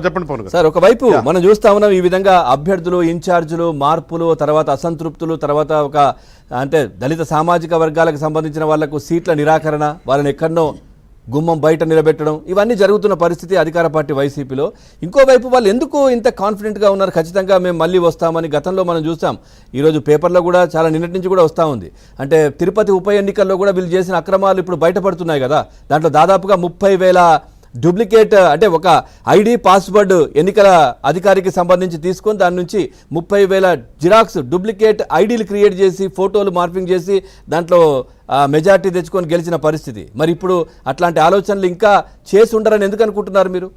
చెప్పండి పవన్ సార్. ఒకవైపు మనం చూస్తా ఉన్నాం ఈ విధంగా అభ్యర్థులు, ఇన్ఛార్జీలు, మార్పులు, తర్వాత అసంతృప్తులు, తర్వాత ఒక అంటే దళిత సామాజిక వర్గాలకు సంబంధించిన వాళ్లకు సీట్ల నిరాకరణ, వాళ్ళని ఎక్కడనో గుమ్మం బయట నిలబెట్టడం, ఇవన్నీ జరుగుతున్న పరిస్థితి అధికార పార్టీ వైసీపీలో. ఇంకోవైపు వాళ్ళు ఎందుకు ఇంత కాన్ఫిడెంట్గా ఉన్నారు? ఖచ్చితంగా మేము మళ్ళీ వస్తామని గతంలో మనం చూసాం. ఈరోజు పేపర్లో కూడా చాలా నిన్నటి నుంచి కూడా వస్తూ ఉంది. అంటే తిరుపతి ఉప ఎన్నికల్లో కూడా వీళ్ళు చేసిన అక్రమాలు ఇప్పుడు బయటపడుతున్నాయి కదా. దాంట్లో దాదాపుగా 30,000 డూప్లికేట్ అంటే ఒక ఐడి పాస్వర్డ్ ఎన్నికల అధికారికి సంబంధించి తీసుకొని దాని నుంచి 30,000 జిరాక్స్ డూప్లికేట్ ఐడీలు క్రియేట్ చేసి ఫోటోలు మార్పింగ్ చేసి దాంట్లో మెజార్టీ తెచ్చుకొని గెలిచిన పరిస్థితి. మరి ఇప్పుడు అట్లాంటి ఆలోచనలు ఇంకా చేసి ఉండరని ఎందుకు అనుకుంటున్నారు మీరు?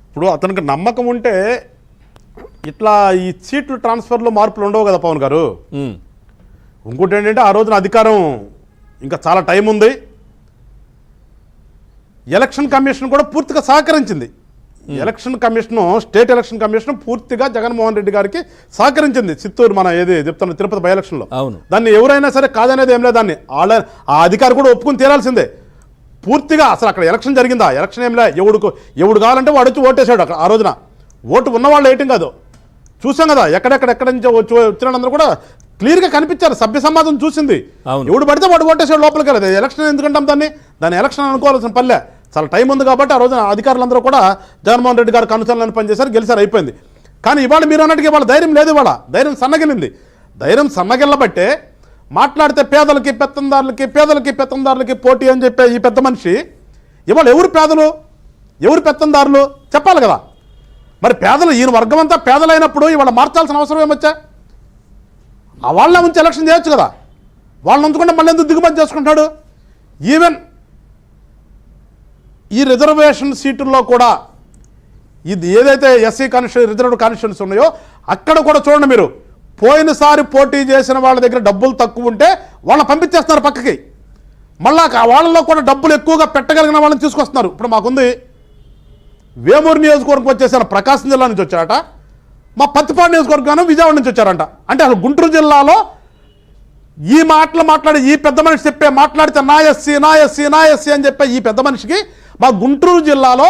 ఇప్పుడు అతనికి నమ్మకం ఉంటే ఇట్లా ఈ సీట్లు ట్రాన్స్ఫర్లో మార్పులు ఉండవు కదా పవన్ గారు. ఇంకోటి ఏంటంటే ఆ రోజున అధికారం ఇంకా చాలా టైం ఉంది. ఎలక్షన్ కమిషన్ కూడా పూర్తిగా సహకరించింది. Election commission, state election commission పూర్తిగా జగన్మోహన్ రెడ్డి గారికి సహకరించింది. చిత్తూరు మన ఏది చెప్తాను తిరుపతి బై ఎలక్షన్లో దాన్ని ఎవరైనా సరే కాదనేది ఏం లేదు. దాన్ని ఆ అధికారి కూడా ఒప్పుకుని తీరాల్సిందే పూర్తిగా. అసలు అక్కడ ఎలక్షన్ జరిగిందా? ఎలక్షన్ ఏం లే. ఎవడు కావాలంటే వాడు వచ్చి ఓటేశాడు. అక్కడ ఆ రోజున ఓటు ఉన్నవాళ్ళు వేయటం కాదు. చూసాం కదా, ఎక్కడెక్కడి నుంచి వచ్చిన వాళ్ళందరూ కూడా క్లియర్గా కనిపించారు. సభ్య సమాజం చూసింది. ఎవడు పడితే వాడు ఓటేసాడు లోపలికి వెళ్ళదు. ఎలక్షన్ ఎందుకంటాం దాన్ని ఎలక్షన్ అనుకోవాల్సిన పల్లె. చాలా టైం ఉంది కాబట్టి ఆ రోజున అధికారులందరూ కూడా జగన్మోహన్ రెడ్డి గారికి అనుసరణలను పనిచేశారు, గెలిచారు, అయిపోయింది. కానీ ఇవాళ మీరు అన్నట్టుగా ఇవాళ ధైర్యం లేదు. ఇవాళ ధైర్యం సన్నగిలింది. ధైర్యం సన్నగిల్లబట్టే మాట్లాడితే పేదలకి పెత్తందారులకి పోటీ అని చెప్పే ఈ పెద్ద మనిషి ఇవాళ ఎవరు పేదలు, ఎవరు పెత్తందారులు చెప్పాలి కదా. మరి పేదలు, ఈయన వర్గం అంతా పేదలైనప్పుడు ఇవాళ మార్చాల్సిన అవసరం ఏమొచ్చా? వాళ్ళ నుంచి ఎలక్షన్ చేయొచ్చు కదా. వాళ్ళని ఉంచుకుంటే మళ్ళీ ఎందుకు దిగుమతి చేసుకుంటాడు? ఈవెన్ ఈ రిజర్వేషన్ సీటుల్లో కూడా ఇది ఏదైతే ఎస్సీ కాన్స్టిట్యూషన్ రిజర్వ్డ్ కాన్స్టిట్యూషన్స్ ఉన్నాయో అక్కడ కూడా చూడండి మీరు, పోయినసారి పోటీ చేసిన వాళ్ళ దగ్గర డబ్బులు తక్కువ ఉంటే వాళ్ళని పంపించేస్తున్నారు పక్కకి. మళ్ళా వాళ్ళలో కూడా డబ్బులు ఎక్కువగా పెట్టగలిగిన వాళ్ళని తీసుకొస్తున్నారు. ఇప్పుడు మాకుంది వేమూరు నియోజకవర్గం వచ్చేసారు, ప్రకాశం జిల్లా నుంచి వచ్చారట. మా పత్తిపాడు నియోజకవర్గం విజయవాడ నుంచి వచ్చారంట. అంటే అసలు గుంటూరు జిల్లాలో ఈ మాటలు మాట్లాడి ఈ పెద్ద మనిషి చెప్పే మాట్లాడితే నా ఎస్సీ అని చెప్పే ఈ పెద్ద మనిషికి మా గుంటూరు జిల్లాలో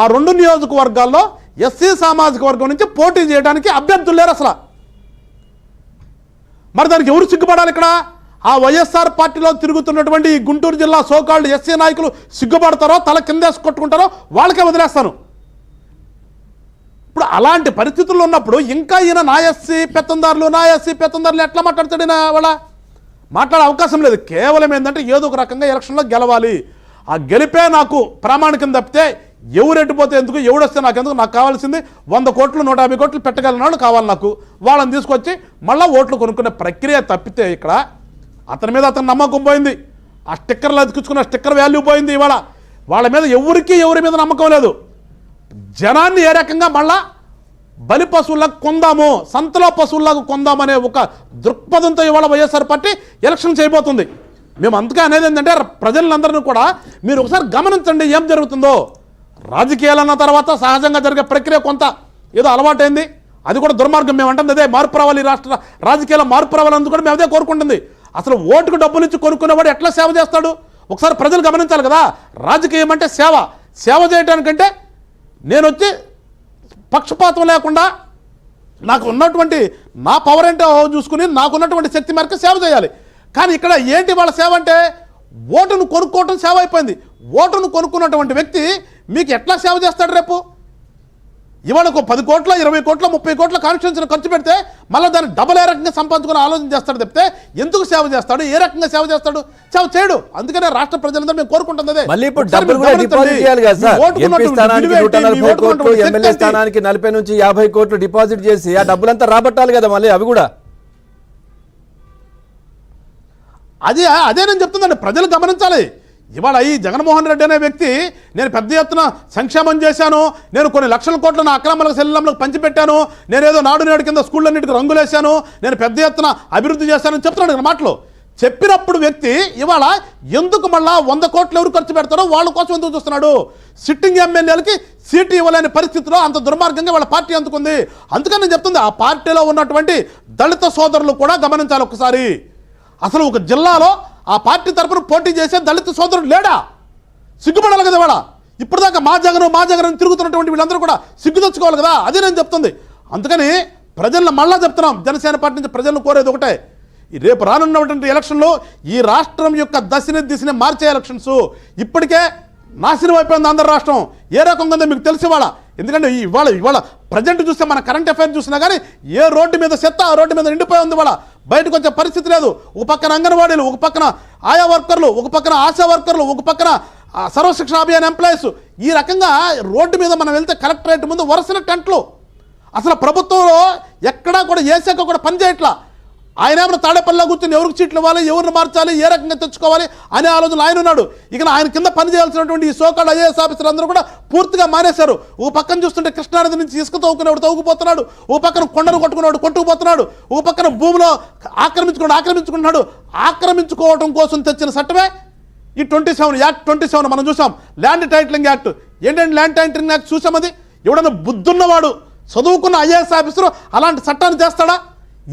ఆ 2 నియోజకవర్గాల్లో ఎస్సీ సామాజిక వర్గం నుంచి పోటీ చేయడానికి అభ్యర్థులు లేరు అసలు. మరి దానికి ఎవరు సిగ్గుపడాలి? ఇక్కడ ఆ వైఎస్ఆర్ పార్టీలో తిరుగుతున్నటువంటి ఈ గుంటూరు జిల్లా సోకాళ్ళు ఎస్సీ నాయకులు సిగ్గుపడతారో తల కిందేసి కొట్టుకుంటారో వాళ్ళకే వదిలేస్తాను. ఇప్పుడు అలాంటి పరిస్థితుల్లో ఉన్నప్పుడు ఇంకా ఈయన నా ఎస్సీ పెత్తందారులు ఎట్లా మాట్లాడతాడు? ఈయన వాళ్ళ మాట్లాడే అవకాశం లేదు. కేవలం ఏంటంటే ఏదో ఒక రకంగా ఎలక్షన్లో గెలవాలి, ఆ గెలిపే నాకు ప్రామాణికం తప్పితే ఎవరు ఎట్టిపోతే ఎందుకు, ఎవడొస్తే నాకు ఎందుకు, నాకు కావాల్సింది 100 కోట్లు 150 కోట్లు పెట్టగలిగిన వాళ్ళు కావాలి నాకు. వాళ్ళని తీసుకొచ్చి మళ్ళీ ఓట్లు కొనుక్కునే ప్రక్రియ తప్పితే ఇక్కడ అతని మీద అతని నమ్మకం పోయింది. ఆ స్టిక్కర్లు అతికించుకున్న స్టిక్కర్ వాల్యూ పోయింది. ఇవాళ వాళ్ళ మీద ఎవరి మీద నమ్మకం లేదు. జనాన్ని ఏ రకంగా మళ్ళా బలి పశువులకు కొందాము, సంతలో పశువులకు కొందామనే ఒక దృక్పథంతో ఇవాళ వైఎస్ఆర్ పార్టీ ఎలక్షన్ చేయబోతుంది. మేము అందుకే అనేది ఏంటంటే ప్రజలందరినీ కూడా మీరు ఒకసారి గమనించండి ఏం జరుగుతుందో. రాజకీయాలన్న తర్వాత సహజంగా జరిగే ప్రక్రియ కొంత ఏదో అలవాటైంది, అది కూడా దుర్మార్గం. మేము అంటుంది అదే మార్పు రావాలి, రాష్ట్ర రాజకీయాల్లో మార్పు రావాలని కూడా మేము అదే కోరుకుంటుంది. అసలు ఓటుకు డబ్బులు ఇచ్చి కొనుక్కునేవాడు ఎట్లా సేవ చేస్తాడు? ఒకసారి ప్రజలు గమనించాలి కదా. రాజకీయం అంటే సేవ చేయడానికంటే నేను వచ్చి పక్షపాతం లేకుండా నాకు ఉన్నటువంటి నా పవర్ ఏంటో చూసుకుని నాకున్నటువంటి శక్తి మేరకు సేవ చేయాలి. కానీ ఇక్కడ ఏంటి వాళ్ళ సేవ అంటే ఓటును కొనుక్కోవటం సేవ అయిపోయింది. ఓటును కొనుక్కున్నటువంటి వ్యక్తి మీకు ఎట్లా సేవ చేస్తాడు? రేపు ఇవాళ ఒక 10 కోట్ల 20 కోట్ల 30 కోట్ల కాన్స్టిట్యూన్సీని ఖర్చు పెడితే మళ్ళీ దాన్ని డబల్ ఏ రకంగా సంపాదించుకుని ఆలోచన చేస్తాడు తప్పితే ఎందుకు సేవ చేస్తాడు, ఏ రకంగా సేవ చేస్తాడు? సేవ చేయడు. అందుకనే రాష్ట్ర ప్రజలందరూ మేము కోరుకుంటుంది అదే. మళ్ళీ ఇప్పుడు డబ్బులు కూడా డిపాజిట్ చేయాలి కదా సార్. ఎంపీ స్థానానికి 140 కోట్లు, ఎమ్మెల్యే స్థానానికి 40 నుంచి 50 కోట్లు డిపాజిట్ చేసి ఆ డబ్బులంతా రాబట్టాలి కదా మళ్ళీ అవి కూడా. అదే నేను చెప్తుందండి, ప్రజలు గమనించాలి. ఇవాళ ఈ జగన్మోహన్ రెడ్డి అనే వ్యక్తి నేను పెద్ద ఎత్తున సంక్షేమం చేశాను, నేను కొన్ని లక్షల కోట్లు నా అక్రమాలకు సెల్లంలోకి పంచిపెట్టాను, నేనేదో నాడు నేడు కింద స్కూళ్ళన్నిటికీ రంగులేశాను, నేను పెద్ద ఎత్తున అభివృద్ధి చేశానని చెప్తున్నాడు మాటలు. చెప్పినప్పుడు వ్యక్తి ఇవాళ ఎందుకు మళ్ళా 100 కోట్లు ఎవరు ఖర్చు పెడతారో వాళ్ళ కోసం ఎందుకు చూస్తున్నాడు? సిట్టింగ్ ఎమ్మెల్యేలకి సీటు ఇవ్వలేని పరిస్థితిలో అంత దుర్మార్గంగా వాళ్ళ పార్టీ అందుకుంది. అందుకని నేను చెప్తుంది, ఆ పార్టీలో ఉన్నటువంటి దళిత సోదరులు కూడా గమనించాలి ఒకసారి. అసలు ఒక జిల్లాలో ఆ పార్టీ తరఫున పోటీ చేసే దళిత సోదరుడు లేడా? సిగ్గుపడాలి కదా ఇవాళ. ఇప్పుడు దాకా మా జగన్ తిరుగుతున్నటువంటి వీళ్ళందరూ కూడా సిగ్గు తెచ్చుకోవాలి కదా, అది నేను చెప్తుంది. అందుకని ప్రజలను మళ్ళా చెప్తున్నాం, జనసేన పార్టీ నుంచి ప్రజలను కోరేది ఒకటే, రేపు రానున్నటువంటి ఎలక్షన్లో ఈ రాష్ట్రం యొక్క దిశని మార్చే ఎలక్షన్స్. ఇప్పటికే నాశనం అయిపోయింది ఆంధ్ర రాష్ట్రం. ఏ రకంగా ఉందో మీకు తెలిసి ఇవాళ. ఎందుకంటే ఇవాళ ప్రజెంట్ చూస్తే మన కరెంట్ అఫైర్ చూసినా కానీ ఏ రోడ్డు మీద చెత్త ఆ రోడ్డు మీద నిండిపోయి ఉంది. ఇవాళ బయటకు వచ్చే పరిస్థితి లేదు. ఒక పక్కన అంగన్వాడీలు, ఒక పక్కన ఆయా వర్కర్లు, ఒక పక్కన ఆశా వర్కర్లు, ఒక పక్కన సర్వశిక్షణ అభియాన్ ఎంప్లాయీస్. ఈ రకంగా రోడ్డు మీద మనం వెళ్తే కలెక్టరేట్ ముందు వరుసన టెంట్లు. అసలు ప్రభుత్వంలో ఎక్కడా కూడా ఏ శాఖ కూడా పనిచేయట్లా. ఆయన ఏమైనా తాడేపల్లిలో కూర్చొని ఎవరికి సీట్లు ఇవ్వాలి, ఎవరిని మార్చాలి, ఏ రకంగా తెచ్చుకోవాలి అనే ఆలోచన ఆయన ఉన్నాడు. ఇక ఆయన కింద పనిచేయాల్సినటువంటి ఈ సోకాళ్ళు ఐఏఎస్ ఆఫీసర్లు అందరూ కూడా పూర్తిగా మానేశారు. ఓ పక్కన చూస్తుంటే కృష్ణానది నుంచి ఇసుక తవ్వుకునేవాడు తవ్వుకుపోతున్నాడు, ఓ పక్కన కొండను కొట్టుకునేవాడు కొట్టుకుపోతున్నాడు, ఓ పక్కన భూమిలో ఆక్రమించుకుంటున్నాడు. ఆక్రమించుకోవడం కోసం తెచ్చిన చట్టమే ఈ 27 యాక్ట్ 27 మనం చూసాం. Land titling act. ఏంటంటే ల్యాండ్ టైటిలింగ్ యాక్ట్ చూసాం. అది ఎవడన్నా బుద్ధున్నవాడు చదువుకున్న ఐఏఎస్ ఆఫీసరు అలాంటి చట్టాన్ని చేస్తాడా?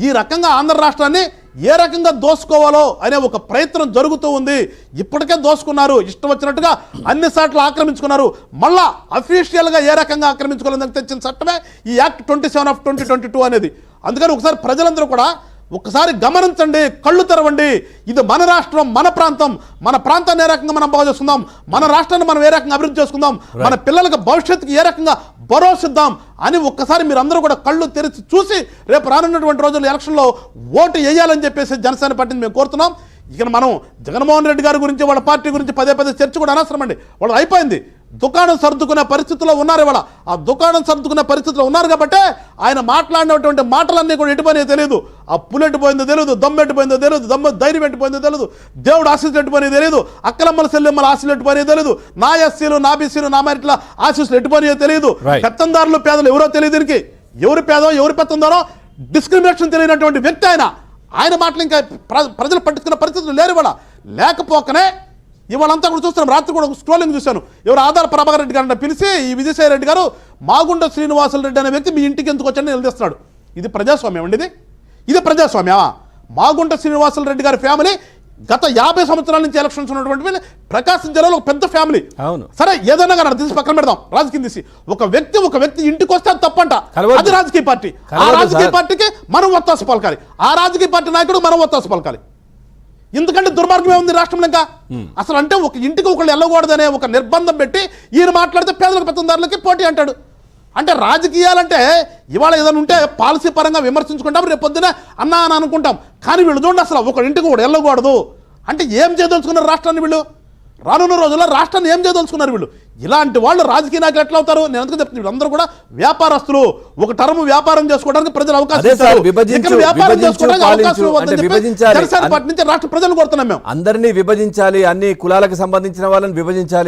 ఈ రకంగా ఆంధ్ర రాష్ట్రాన్ని ఏ రకంగా దోసుకోవాలో అనే ఒక ప్రయత్నం జరుగుతూ ఉంది. ఇప్పటికే దోసుకున్నారు, ఇష్టం వచ్చినట్టుగా అన్ని సార్లు ఆక్రమించుకున్నారు. మళ్ళా అఫీషియల్గా ఏ రకంగా ఆక్రమించుకోవాలని తెచ్చిన చట్టమే ఈ యాక్ట్ 27 ఆఫ్ 2022 అనేది. అందుకని ఒకసారి ప్రజలందరూ కూడా ఒకసారి గమనించండి, కళ్ళు తెరవండి. ఇది మన రాష్ట్రం, మన ప్రాంతం. మన ప్రాంతాన్ని ఏ రకంగా మనం బాగు చేసుకుందాం, మన రాష్ట్రాన్ని మనం ఏ రకంగా అభివృద్ధి చేసుకుందాం, మన పిల్లలకు భవిష్యత్తుకి ఏ రకంగా భరోసిద్దాం అని ఒక్కసారి మీరందరూ కూడా కళ్ళు తెరిచి చూసి రేపు రానున్నటువంటి రోజుల్లో ఎలక్షన్లో ఓటు వేయాలని చెప్పేసి జనసేన పార్టీని మేము కోరుతున్నాం. ఇక మనం జగన్మోహన్ రెడ్డి గారి గురించి, వాళ్ళ పార్టీ గురించి పదే చర్చ కూడా అనవసరం అండి. వాళ్ళు అయిపోయింది. దుకాణం సర్దుకునే పరిస్థితుల్లో ఉన్నారు ఇవాళ. ఆ దుకాణం సర్దుకునే పరిస్థితుల్లో ఉన్నారు కాబట్టి ఆయన మాట్లాడినటువంటి మాటలన్నీ కూడా ఎటుపోయినా తెలియదు. ఆ పులి ఎట్టుపోయిందో తెలియదు, దమ్ము ఎట్టుపోయిందో తెలియదు, ధైర్యం ఎట్టుపోయిందో తెలియదు, దేవుడు ఆశీస్సులు ఎట్టుపోయినా తెలియదు, అక్కలమ్మల సెల్లెమ్మల ఆశీస్సులు ఎట్టుపోయినా తెలియదు, నా ఎస్సీలు, నా బీసీలు, నా మెరిట్ల ఆశీస్సులు ఎట్టుపోయినా తెలియదు. పెత్తందారులు పేదలు ఎవరో తెలియదు. దీనికి ఎవరు పేదో ఎవరు పెత్తందారో డిస్క్రిమినేషన్ తెలియనటువంటి వ్యక్తి ఆయన మాటలు ఇంకా ప్రజలు పట్టించుకున్న పరిస్థితులు లేరు ఇవాళ. లేకపోకనే ఇవాళంతా కూడా చూస్తున్నాం. రాత్రి కూడా స్క్రోలింగ్ చూశాను. ఎవరు ఆధార్ ప్రభాకర్ రెడ్డి గారిని పిలిచి ఈ విజయసాయి రెడ్డి గారు మాగుంట శ్రీనివాసులు రెడ్డి అనే వ్యక్తి మీ ఇంటికి ఎందుకు వచ్చాడని నిలదీస్తున్నాడు. ఇది ప్రజాస్వామ్యం అండి. ఇది ప్రజాస్వామ్యమా? మాగుంట శ్రీనివాసులు రెడ్డి గారి ఫ్యామిలీ గత 50 సంవత్సరాల నుంచి ఎలక్షన్స్ ఉన్నటువంటి ప్రకాశం జిల్లాలో ఒక పెద్ద ఫ్యామిలీ. అవును, సరే ఏదైనా కానీ తీసి పక్కన పెడదాం, రాజకీయం తీసి. ఒక వ్యక్తి ఇంటికి వస్తే అది తప్పంట. అది రాజకీయ పార్టీ. ఆ రాజకీయ పార్టీకి మనం ఒత్తాసు పలకాలి, ఆ రాజకీయ పార్టీ నాయకుడు మనం ఒత్తాసు పలకాలి. ఎందుకంటే దుర్మార్గమే ఉంది రాష్ట్రంలో. ఇంకా అసలు అంటే ఒక ఇంటికి ఒకళ్ళు వెళ్ళకూడదనే ఒక నిర్బంధం పెట్టి ఈయన మాట్లాడితే పేదలకు పెత్తందారులకి పోటీ అంటాడు. అంటే రాజకీయాలంటే ఇవాళ ఏదైనా ఉంటే పాలసీ పరంగా విమర్శించుకుంటాం, రేపు పొద్దున అన్నా అని అనుకుంటాం. కానీ వీళ్ళు చూడండి, అసలు ఒక ఇంటికి కూడా వెళ్ళకూడదు అంటే ఏం చేయదలుచుకున్నారు రాష్ట్రాన్ని వీళ్ళు? రానున్న రోజుల్లో రాష్ట్రాన్ని ఏం చేయదలుచుకున్నారు వీళ్ళు? ఇలాంటి వాళ్ళు రాజకీయ నాయకులు ఎట్లా అవుతారు? నేను అందుకే చెప్తున్నాను, వీళ్ళందరూ కూడా వ్యాపారస్తులు. ఒక టర్మ్ వ్యాపారం చేసుకోవడానికి ప్రజలు అవకాశం ఇస్తారు. వ్యాపారం చేసుకోవడానికి అవకాశం ఇవ్వద్దని జనసేన పార్టీ నుంచి రాష్ట్ర ప్రజలు కోరుతున్నాం మేము. అందరినీ విభజించాలి, అన్ని కులాలకు సంబంధించిన వాళ్ళని విభజించాలి.